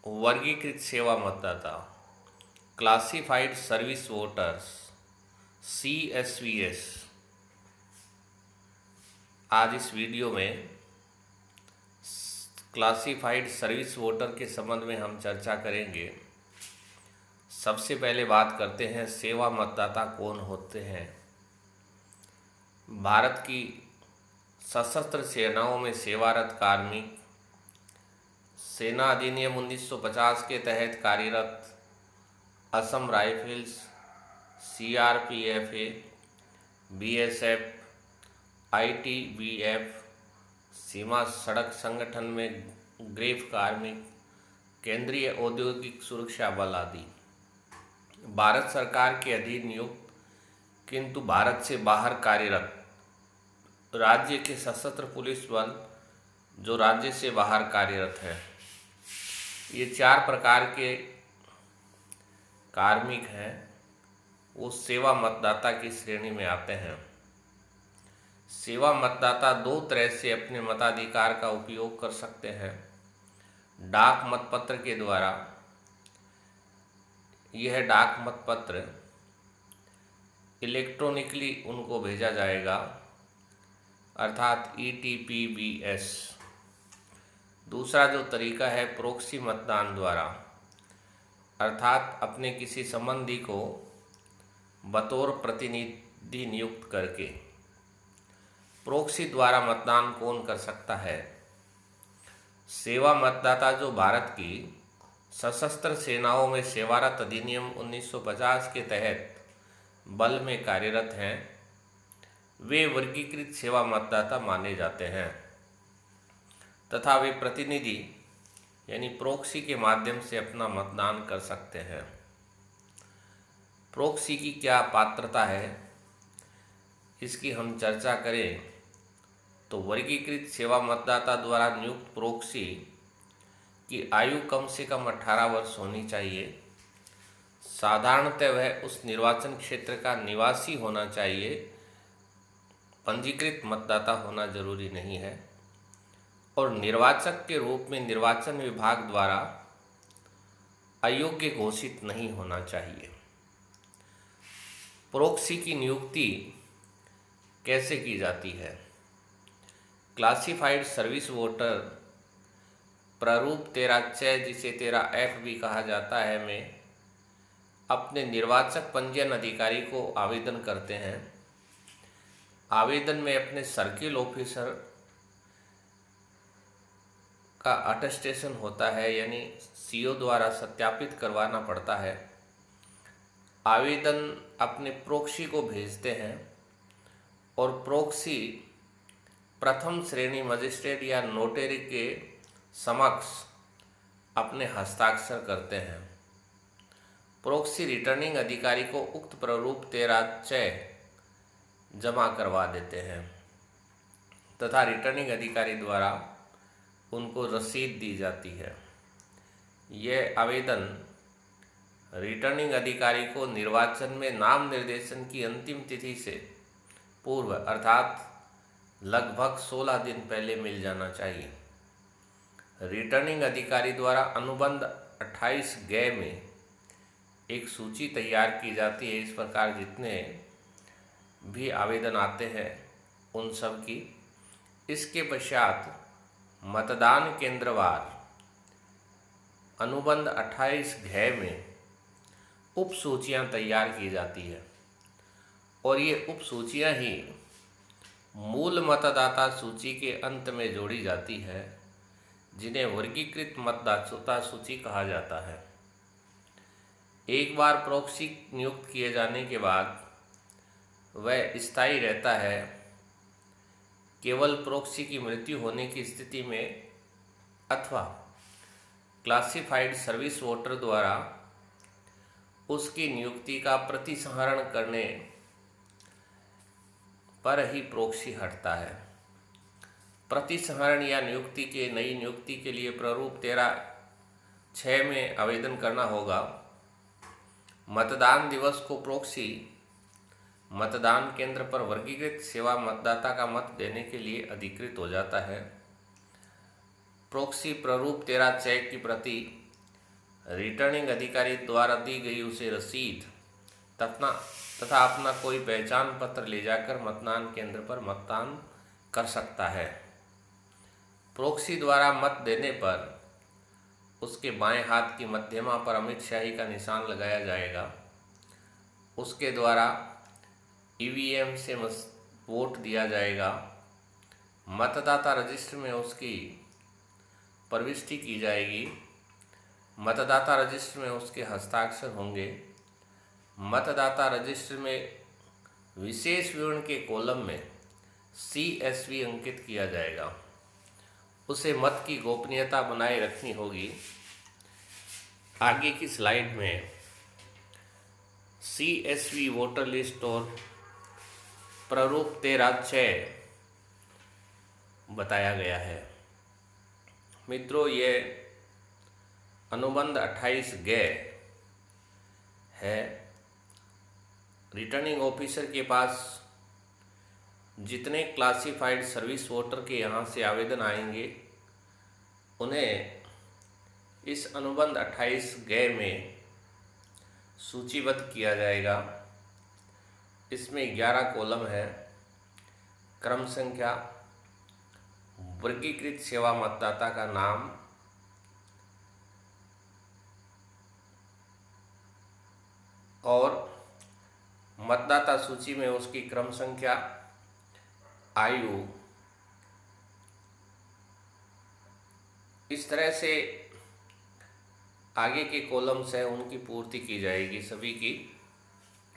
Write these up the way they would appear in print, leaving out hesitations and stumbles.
वर्गीकृत सेवा मतदाता क्लासिफाइड सर्विस वोटर्स CSVS। आज इस वीडियो में क्लासिफाइड सर्विस वोटर के संबंध में हम चर्चा करेंगे। सबसे पहले बात करते हैं सेवा मतदाता कौन होते हैं। भारत की सशस्त्र सेनाओं में सेवारत कार्मिक, सेना अधिनियम 1950 के तहत कार्यरत Assam rifles, CRPF, BSF, ITBF, सीमा सड़क संगठन में ग्रेफ कार्मिक, केंद्रीय औद्योगिक सुरक्षा बल आदि भारत सरकार के अधीन नियुक्त किंतु भारत से बाहर कार्यरत राज्य के सशस्त्र पुलिस बल जो राज्य से बाहर कार्यरत है। ये 4 प्रकार के कार्मिक हैं, वो सेवा मतदाता की श्रेणी में आते हैं। सेवा मतदाता 2 तरह से अपने मताधिकार का उपयोग कर सकते हैं। डाक मतपत्र के द्वारा, यह डाक मतपत्र इलेक्ट्रॉनिकली उनको भेजा जाएगा, अर्थात ETPBS। दूसरा जो तरीका है प्रोक्सी मतदान द्वारा, अर्थात अपने किसी संबंधी को बतौर प्रतिनिधि नियुक्त करके। प्रोक्सी द्वारा मतदान कौन कर सकता है? सेवा मतदाता जो भारत की सशस्त्र सेनाओं में सेवारत अधिनियम 1950 के तहत बल में कार्यरत हैं, वे वर्गीकृत सेवा मतदाता माने जाते हैं तथा वे प्रतिनिधि यानी प्रोक्सी के माध्यम से अपना मतदान कर सकते हैं। प्रोक्सी की क्या पात्रता है, इसकी हम चर्चा करें तो वर्गीकृत सेवा मतदाता द्वारा नियुक्त प्रोक्सी की आयु कम से कम 18 वर्ष होनी चाहिए। साधारणतः वह उस निर्वाचन क्षेत्र का निवासी होना चाहिए, पंजीकृत मतदाता होना जरूरी नहीं है। और निर्वाचक के रूप में निर्वाचन विभाग द्वारा अयोग्य घोषित नहीं होना चाहिए। प्रोक्सी की नियुक्ति कैसे की जाती है? क्लासिफाइड सर्विस वोटर प्रारूप 13(6), जिसे 13F भी कहा जाता है, में अपने निर्वाचक पंजीयन अधिकारी को आवेदन करते हैं। आवेदन में अपने सर्किल ऑफिसर का अटेस्टेशन होता है, यानी CO द्वारा सत्यापित करवाना पड़ता है। आवेदन अपने प्रोक्सी को भेजते हैं और प्रोक्सी प्रथम श्रेणी मजिस्ट्रेट या नोटरी के समक्ष अपने हस्ताक्षर करते हैं। प्रोक्सी रिटर्निंग अधिकारी को उक्त प्रारूप 13(6) जमा करवा देते हैं तथा रिटर्निंग अधिकारी द्वारा उनको रसीद दी जाती है। यह आवेदन रिटर्निंग अधिकारी को निर्वाचन में नाम निर्देशन की अंतिम तिथि से पूर्व, अर्थात लगभग 16 दिन पहले मिल जाना चाहिए। रिटर्निंग अधिकारी द्वारा अनुबंध 28(ग) में एक सूची तैयार की जाती है। इस प्रकार जितने भी आवेदन आते हैं उन सब की। इसके पश्चात मतदान केंद्रवार अनुबंध 28(घ) में उप सूचियाँ तैयार की जाती है और ये उप सूचियाँ ही मूल मतदाता सूची के अंत में जोड़ी जाती है, जिन्हें वर्गीकृत मतदाता सूची कहा जाता है। एक बार प्रोक्सी नियुक्त किए जाने के बाद वह स्थायी रहता है। केवल प्रोक्सी की मृत्यु होने की स्थिति में अथवा क्लासिफाइड सर्विस वोटर द्वारा उसकी नियुक्ति का प्रतिसंहरण करने पर ही प्रोक्सी हटता है। प्रतिसंहरण या नियुक्ति के नई नियुक्ति के लिए प्रारूप 13(6) में आवेदन करना होगा। मतदान दिवस को प्रोक्सी मतदान केंद्र पर वर्गीकृत सेवा मतदाता का मत देने के लिए अधिकृत हो जाता है। प्रोक्सी प्रारूप 13(6) की प्रति रिटर्निंग अधिकारी द्वारा दी गई उसे रसीद तथा अपना कोई पहचान पत्र ले जाकर मतदान केंद्र पर मतदान कर सकता है। प्रॉक्सी द्वारा मत देने पर उसके बाएं हाथ की मध्यमा पर अमिट शाही का निशान लगाया जाएगा। उसके द्वारा ईवीएम से वोट दिया जाएगा। मतदाता रजिस्टर में उसकी प्रविष्टि की जाएगी। मतदाता रजिस्टर में उसके हस्ताक्षर होंगे। मतदाता रजिस्टर में विशेष विवरण के कॉलम में CSV अंकित किया जाएगा। उसे मत की गोपनीयता बनाए रखनी होगी। आगे की स्लाइड में CSV वोटर लिस्ट और प्रारूप 13(6) बताया गया है। मित्रों, ये अनुबंध 28(ग) है। रिटर्निंग ऑफिसर के पास जितने क्लासिफाइड सर्विस वोटर के यहाँ से आवेदन आएंगे उन्हें इस अनुबंध 28(ग) में सूचीबद्ध किया जाएगा। इसमें 11 कॉलम है। क्रम संख्या, वर्गीकृत सेवा मतदाता का नाम, और मतदाता सूची में उसकी क्रम संख्या, आयु। इस तरह से आगे के कॉलम्स हैं उनकी पूर्ति की जाएगी सभी की।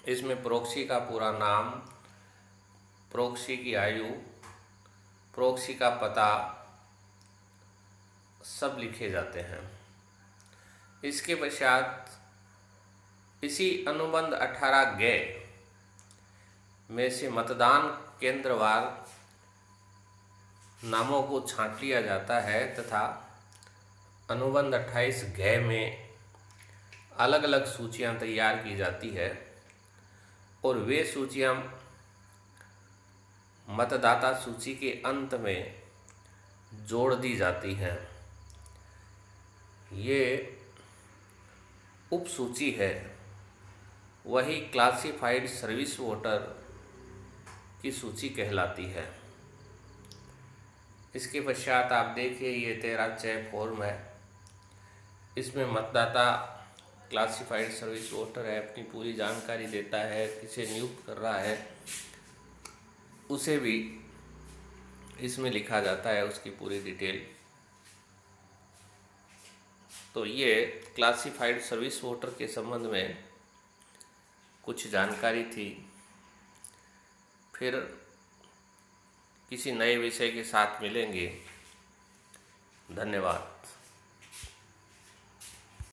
इसमें प्रॉक्सी का पूरा नाम, प्रॉक्सी की आयु, प्रॉक्सी का पता सब लिखे जाते हैं। इसके पश्चात इसी अनुबंध 18(ग) में से मतदान केंद्रवार नामों को छांट लिया जाता है तथा अनुबंध 28(ग) में अलग अलग सूचियां तैयार की जाती है और वे सूचियां मतदाता सूची के अंत में जोड़ दी जाती हैं। ये उप सूची है, वही क्लासिफाइड सर्विस वोटर की सूची कहलाती है। इसके पश्चात आप देखिए ये 13(6) फॉर्म है। इसमें मतदाता क्लासिफाइड सर्विस वोटर है, अपनी पूरी जानकारी देता है, किसे नियुक्त कर रहा है उसे भी इसमें लिखा जाता है, उसकी पूरी डिटेल। तो ये क्लासिफाइड सर्विस वोटर के संबंध में कुछ जानकारी थी। फिर किसी नए विषय के साथ मिलेंगे। धन्यवाद।